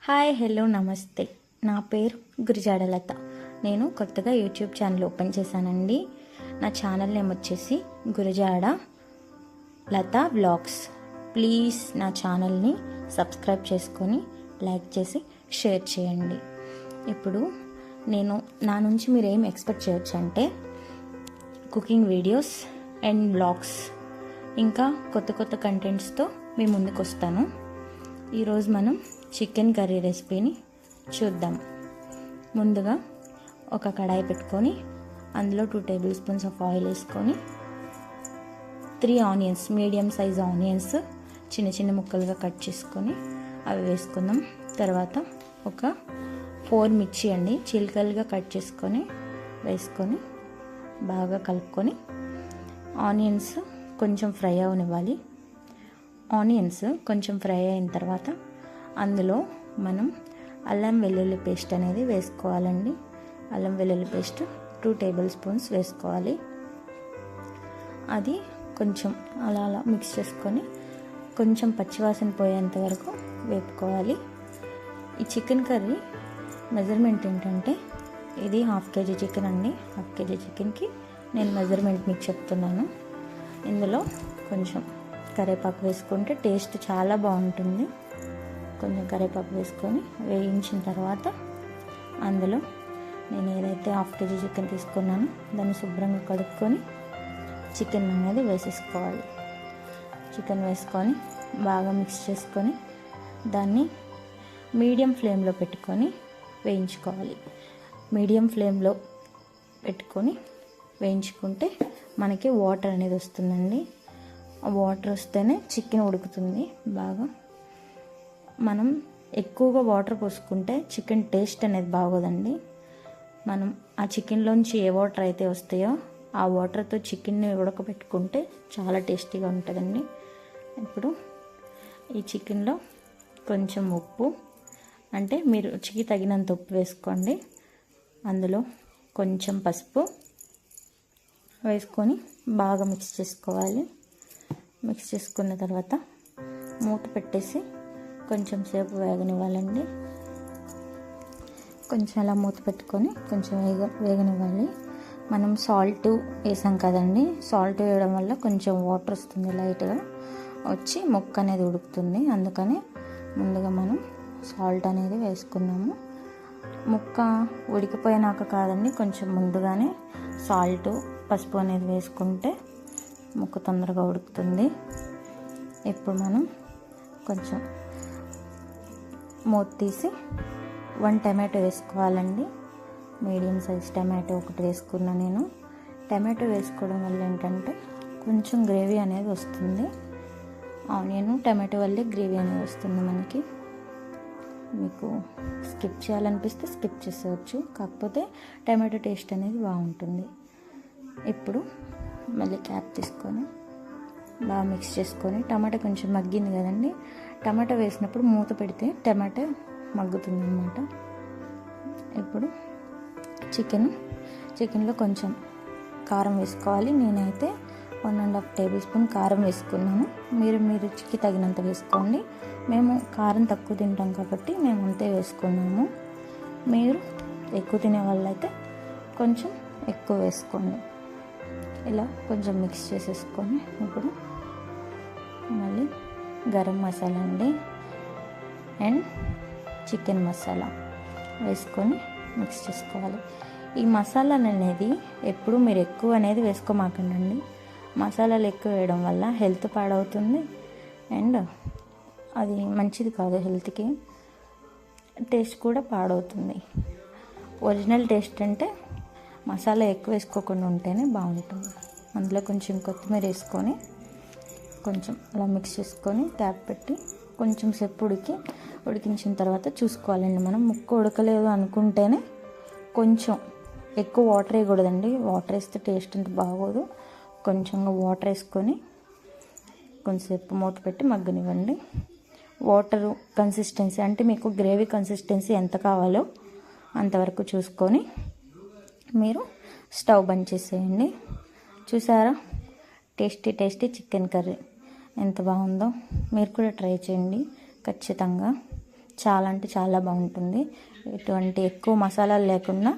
Hi hello నమస్తే. నా పేరు గురిజాడ లత. నేను కొత్తగా యూట్యూబ్ ఛానల్ ఓపెన్ చేశానండి. నా ఛానల్ నేమ్ వచ్చేసి గురిజాడ లత వ్లాగ్స్. ప్లీజ్ నా ఛానల్ని సబ్స్క్రైబ్ చేసుకొని లైక్ చేసి షేర్ చేయండి. ఇప్పుడు నా నుంచి మీరు ఏం ఎక్స్పెక్ట్ చేయొచ్చు అంటే కుకింగ్ వీడియోస్ అండ్ వ్లాగ్స్, ఇంకా కొత్త కొత్త కంటెంట్స్తో మీ ముందుకు వస్తాను. ఈరోజు మనం చికెన్ కర్రీ రెసిపీని చూద్దాం. ముందుగా ఒక కడాయి పెట్టుకొని అందులో 2 టేబుల్ స్పూన్స్ ఆఫ్ ఆయిల్ వేసుకొని 3 ఆనియన్స్, మీడియం సైజ్ ఆనియన్స్ చిన్న చిన్న ముక్కలుగా కట్ చేసుకొని అవి వేసుకుందాం. తర్వాత ఒక 4 మిర్చి అండి చిలుకలుగా కట్ చేసుకొని వేసుకొని బాగా కలుపుకొని ఆనియన్స్ కొంచెం ఫ్రై అవనివ్వాలి. ఆనియన్స్ కొంచెం ఫ్రై అయిన తర్వాత అందులో మనం అల్లం వెల్లుల్లి పేస్ట్ అనేది వేసుకోవాలండి. అల్లం వెల్లుల్లి పేస్ట్ 2 టేబుల్ స్పూన్స్ వేసుకోవాలి. అది కొంచెం అలా మిక్స్ చేసుకొని కొంచెం పచ్చివాసన పోయేంత వరకు వేపుకోవాలి. ఈ చికెన్ కర్రీ మెజర్మెంట్ ఏంటంటే ఇది 1/2 కేజీ చికెన్ అండి. 1/2 కేజీ చికెన్కి నేను మెజర్మెంట్ మీకు చెప్తున్నాను. ఇందులో కొంచెం కరివేపాకు వేసుకుంటే టేస్ట్ చాలా బాగుంటుంది. కొంచెం కరివేపాకు వేసుకొని వేయించిన తర్వాత అందులో నేను ఏదైతే 1/2 కేజీ చికెన్ తీసుకున్నానో దాన్ని శుభ్రంగా కడుక్కొని చికెన్ అనేది వేసేసుకోవాలి. చికెన్ వేసుకొని బాగా మిక్స్ చేసుకొని దాన్ని మీడియం ఫ్లేమ్లో పెట్టుకొని వేయించుకోవాలి. మీడియం ఫ్లేమ్లో పెట్టుకొని వేయించుకుంటే మనకి వాటర్ అనేది వస్తుందండి. ఆ వాటర్ వస్తేనే చికెన్ ఉడుకుతుంది బాగా. మనం ఎక్కువగా వాటర్ పోసుకుంటే చికెన్ టేస్ట్ అనేది బాగోదండి. మనం ఆ చికెన్లోంచి ఏ వాటర్ అయితే వస్తాయో ఆ వాటర్తో చికెన్ని ఉడకబెట్టుకుంటే చాలా టేస్టీగా ఉంటుందండి. ఇప్పుడు ఈ చికెన్లో కొంచెం ఉప్పు, అంటే మీరు రుచికి తగినంత ఉప్పు వేసుకోండి. అందులో కొంచెం పసుపు వేసుకొని బాగా మిక్స్ చేసుకోవాలి. మిక్స్ చేసుకున్న తర్వాత మూత పెట్టేసి కొంచెం సేపు వేగనివ్వాలండి. కొంచెం అలా మూత పెట్టుకొని కొంచెం వేగనివ్వాలి. మనం సాల్ట్ వేసాం కదండి, సాల్ట్ వేయడం వల్ల కొంచెం వాటర్ వస్తుంది, లైట్గా వచ్చి ముక్క అనేది ఉడుకుతుంది. అందుకని ముందుగా మనం సాల్ట్ అనేది వేసుకున్నాము. ముక్క ఉడికిపోయినాక కాదండి, కొంచెం ముందుగానే సాల్ట్ పసుపు అనేది వేసుకుంటే ముక్క తొందరగా ఉడుకుతుంది. ఇప్పుడు మనం కొంచెం మూత తీసి 1 టమాటో వేసుకోవాలండి. మీడియం సైజ్ టమాటో ఒకటి వేసుకున్నా నేను. టమాటో వేసుకోవడం వల్ల ఏంటంటే కొంచెం గ్రేవీ అనేది వస్తుంది. ఆనియన్ టమాటో వల్లే గ్రేవీ అనేది వస్తుంది మనకి. మీకు స్కిప్ చేయాలనిపిస్తే స్కిప్ చేసేవచ్చు, కాకపోతే టమాటో టేస్ట్ అనేది బాగుంటుంది. ఇప్పుడు మళ్ళీ క్యాప్ తీసుకొని బాగా మిక్స్ చేసుకొని టమాటా కొంచెం మగ్గింది కదండి, టమాటా వేసినప్పుడు మూత పెడితే టమాటా మగ్గుతుంది అన్నమాట. ఇప్పుడు చికెన్లో కొంచెం కారం వేసుకోవాలి. నేనైతే 1.5 టేబుల్ స్పూన్ కారం వేసుకున్నాను. మీరు రుచికి తగినంత వేసుకోండి. మేము కారం తక్కువ తింటాం కాబట్టి మేము అంతే వేసుకున్నాము. మీరు ఎక్కువ తినే వాళ్ళైతే కొంచెం ఎక్కువ వేసుకోండి. ఇలా కొంచెం మిక్స్ చేసేసుకొని ఇప్పుడు మళ్ళీ గరం మసాలా అండి అండ్ చికెన్ మసాలా వేసుకొని మిక్స్ చేసుకోవాలి. ఈ మసాలాలు అనేది ఎప్పుడు మీరు ఎక్కువ అనేది వేసుకోమాకండి. మసాలాలు ఎక్కువ వేయడం వల్ల హెల్త్ పాడవుతుంది అండ్ అది మంచిది కాదు హెల్త్కి. టేస్ట్ కూడా పాడవుతుంది. ఒరిజినల్ టేస్ట్ అంటే మసాలా ఎక్కువ వేసుకోకుండా ఉంటేనే బాగుంటుంది. అందులో కొంచెం కొత్తిమీర వేసుకొని కొంచెం అలా మిక్స్ చేసుకొని ట్యాప్ పెట్టి కొంచెం సేపు ఉడికించిన తర్వాత చూసుకోవాలండి. మనం ముక్క ఉడకలేదు అనుకుంటేనే కొంచెం ఎక్కువ వాటర్ వేయకూడదండి. వాటర్ వేస్తే టేస్ట్ అంత బాగోదు. కొంచెంగా వాటర్ వేసుకొని కొంచెంసేపు మూత పెట్టి మగ్గనివ్వండి. వాటర్ కన్సిస్టెన్సీ అంటే మీకు గ్రేవీ కన్సిస్టెన్సీ ఎంత కావాలో అంతవరకు చూసుకొని మీరు స్టవ్ బంద్ చేసేయండి. చూసారా, టేస్టీ చికెన్ కర్రీ ఎంత బాగుందో. మీరు కూడా ట్రై చేయండి ఖచ్చితంగా. చాలా అంటే చాలా బాగుంటుంది. ఎటువంటి ఎక్కువ మసాలాలు లేకుండా